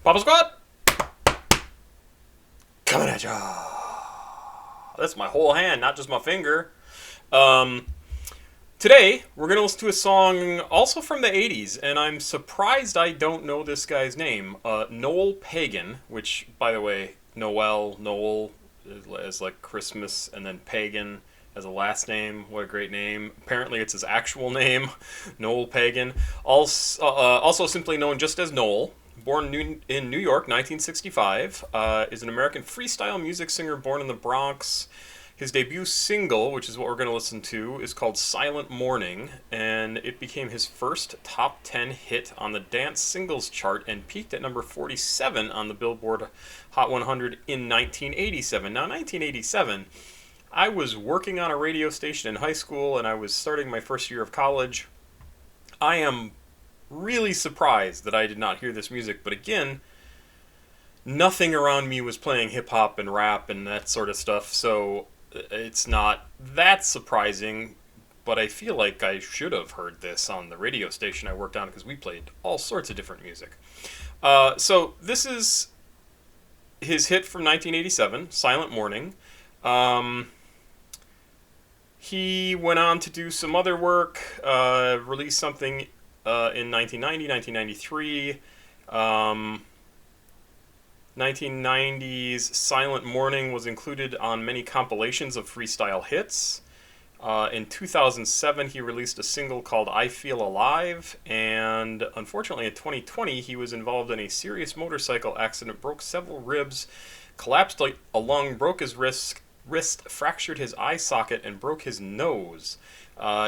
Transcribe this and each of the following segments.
Papa Squad! Coming at ya! That's my whole hand, not just my finger. Um, Today, we're going to listen to a song also from the 80s, and I'm surprised I don't know this guy's name. Noel Pagan, which, by the way, Noel is like Christmas, and then Pagan as a last name. What a great name. Apparently it's his actual name, Noel Pagan. Also simply known just as Noel. Born in New York, 1965, is an American freestyle music singer born in the Bronx. His debut single, which is what we're going to listen to, is called Silent Morning, and it became his first top 10 hit on the dance singles chart and peaked at number 47 on the Billboard Hot 100 in 1987. Now, 1987, I was working on a radio station in high school, and I was starting my first year of college. I am really surprised that I did not hear this music, but again, nothing around me was playing hip-hop and rap and that sort of stuff, so it's not that surprising, but I feel like I should have heard this on the radio station I worked on because we played all sorts of different music. So this is his hit from 1987, Silent Morning. He went on to do some other work, released something in 1990, 1993. 1990's Silent Morning was included on many compilations of freestyle hits. In 2007, he released a single called I Feel Alive, and unfortunately in 2020, he was involved in a serious motorcycle accident, broke several ribs, collapsed a lung, broke his wrist, fractured his eye socket, and broke his nose.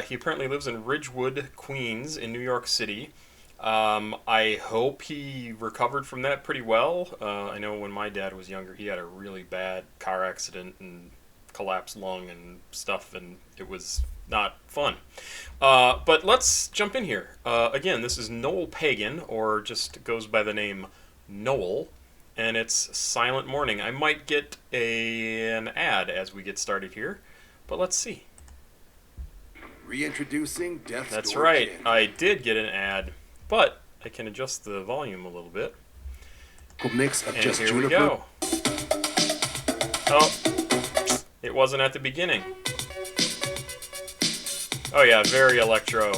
He apparently lives in Ridgewood, Queens, in New York City. I hope he recovered from that pretty well. I know when my dad was younger, he had a really bad car accident and collapsed lung and stuff, and it was not fun. But let's jump in here. Again, this is Noel Pagan, or just goes by the name Noel, and it's Silent Morning. I might get an ad as we get started here, but let's see. Reintroducing Death's That's Door right, Candy. I did get an ad, but I can adjust the volume a little bit. Mix of And just here juniper. we go. Oh, it wasn't at the beginning. Oh yeah, very electro.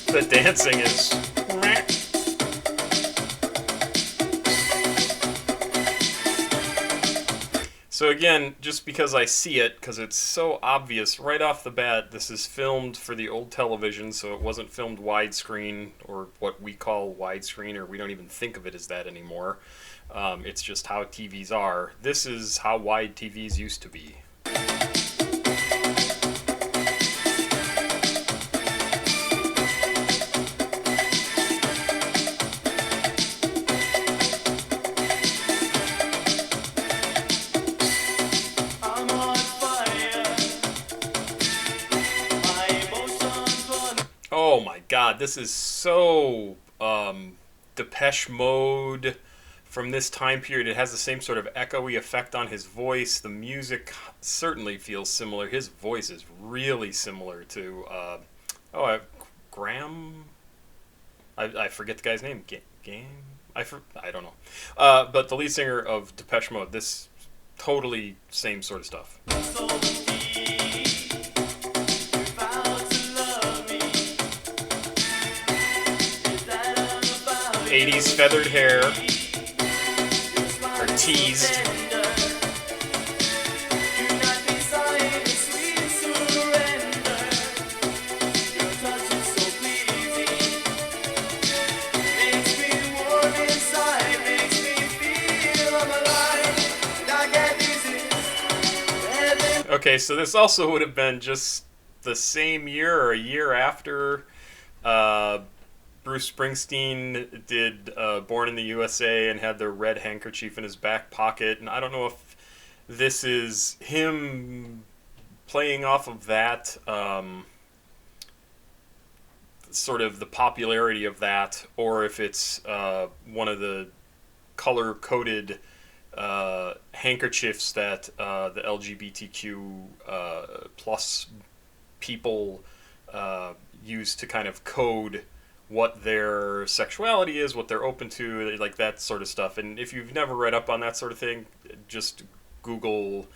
The dancing is... So again, just because I see it, because it's so obvious right off the bat, this is filmed for the old television, so it wasn't filmed widescreen, or what we call widescreen, or we don't even think of it as that anymore. It's just how TVs are. This is how wide TVs used to be. Oh my god, this is so Depeche Mode from this time period. It has the same sort of echoey effect on his voice. The music certainly feels similar. His voice is really similar to Graham. I forget the guy's name. I don't know. But the lead singer of Depeche Mode. This totally same sort of stuff. 80s feathered hair, or teased. Okay, so this also would have been just the same year or a year after Bruce Springsteen did Born in the USA and had the red handkerchief in his back pocket. And I don't know if this is him playing off of that sort of the popularity of that, or if it's one of the color coded handkerchiefs that the LGBTQ plus people use to kind of code what their sexuality is, what they're open to, like that sort of stuff. And if you've never read up on that sort of thing, just Google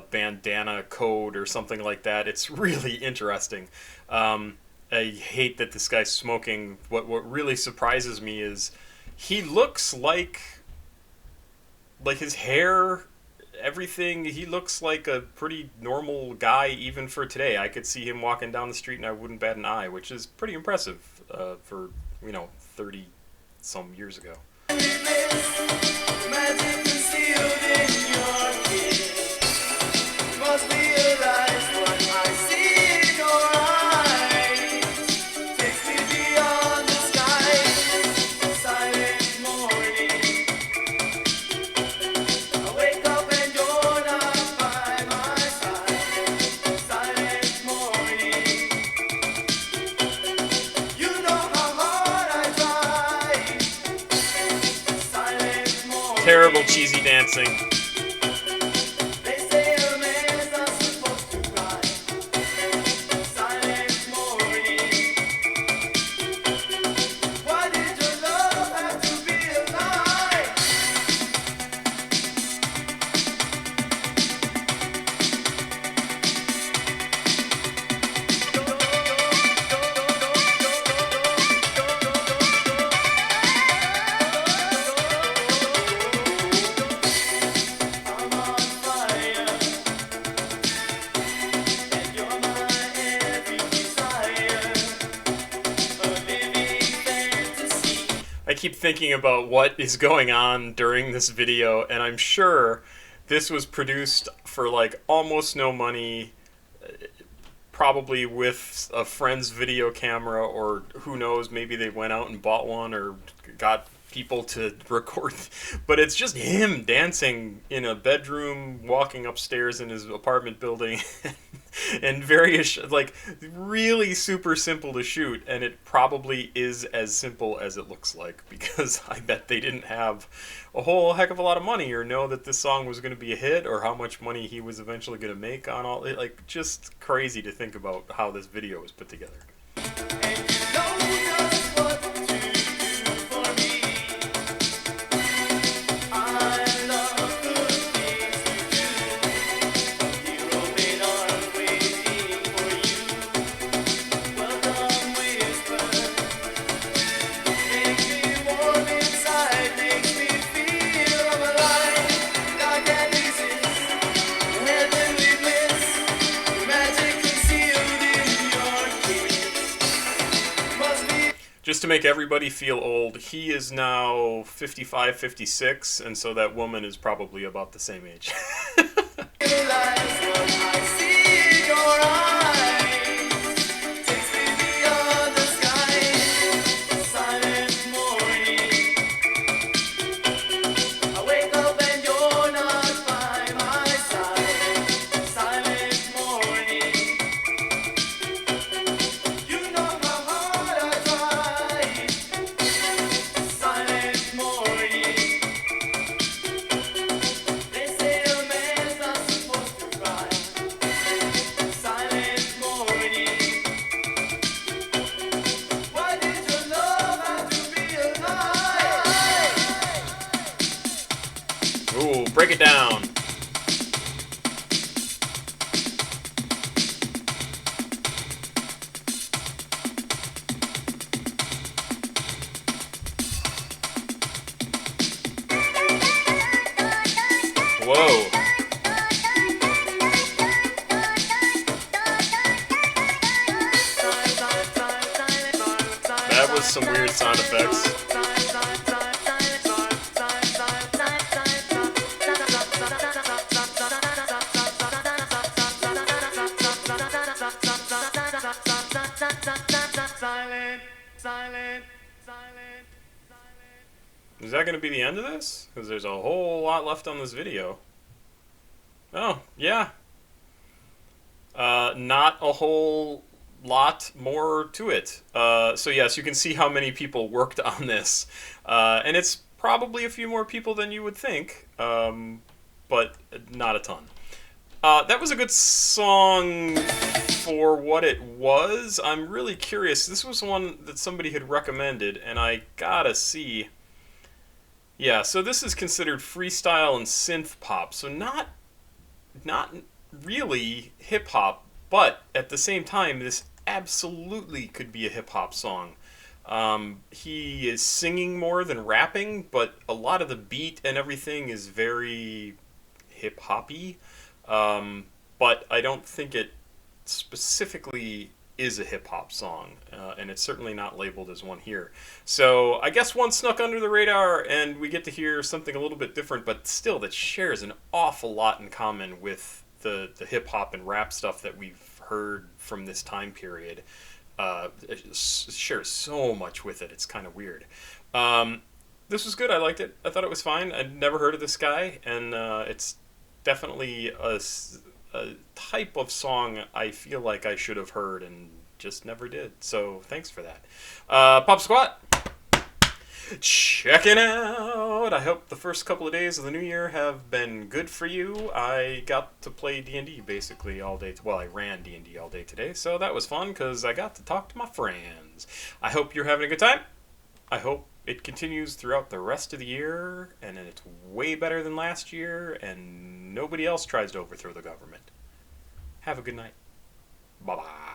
bandana code or something like that. It's really interesting. I hate that this guy's smoking. What really surprises me is he looks like his hair, everything. He looks like a pretty normal guy even for today. I could see him walking down the street and I wouldn't bat an eye, which is pretty impressive for 30 some years ago. Terrible cheesy dancing. I keep thinking about what is going on during this video, and I'm sure this was produced for like almost no money, probably with a friend's video camera, or who knows, maybe they went out and bought one or got people to record. But it's just him dancing in a bedroom, walking upstairs in his apartment building, and various, like, really super simple to shoot. And it probably is as simple as it looks like, because I bet they didn't have a whole heck of a lot of money or know that this song was going to be a hit or how much money he was eventually going to make on all it. Like, just crazy to think about how this video was put together. Just to make everybody feel old, he is now 55, 56, and so that woman is probably about the same age. Ooh, break it down. Whoa. That was some weird sound effects. Is that going to be the end of this? Because there's a whole lot left on this video. Oh, yeah. Not a whole lot more to it. So yes, you can see how many people worked on this, and it's probably a few more people than you would think, but not a ton. That was a good song for what it was. I'm really curious. This was one that somebody had recommended, and I gotta see. Yeah, so this is considered freestyle and synth pop, so not really hip hop, but at the same time, this absolutely could be a hip hop song. He is singing more than rapping, but a lot of the beat and everything is very hip hoppy. But I don't think it specifically is a hip hop song, and it's certainly not labeled as one here. So I guess one snuck under the radar, and we get to hear something a little bit different, but still that shares an awful lot in common with the hip hop and rap stuff that we've heard from this time period. It shares so much with it. It's kind of weird. This was good. I liked it. I thought it was fine. I'd never heard of this guy, and it's definitely a type of song I feel like I should have heard and just never did. So thanks for that. Pop Squat, check it out. I hope the first couple of days of the new year have been good for you. I got to play D&D basically all day. Well, I ran D&D all day today, so that was fun because I got to talk to my friends. I hope you're having a good time. I hope it continues throughout the rest of the year, and it's way better than last year, and nobody else tries to overthrow the government. Have a good night. Bye-bye.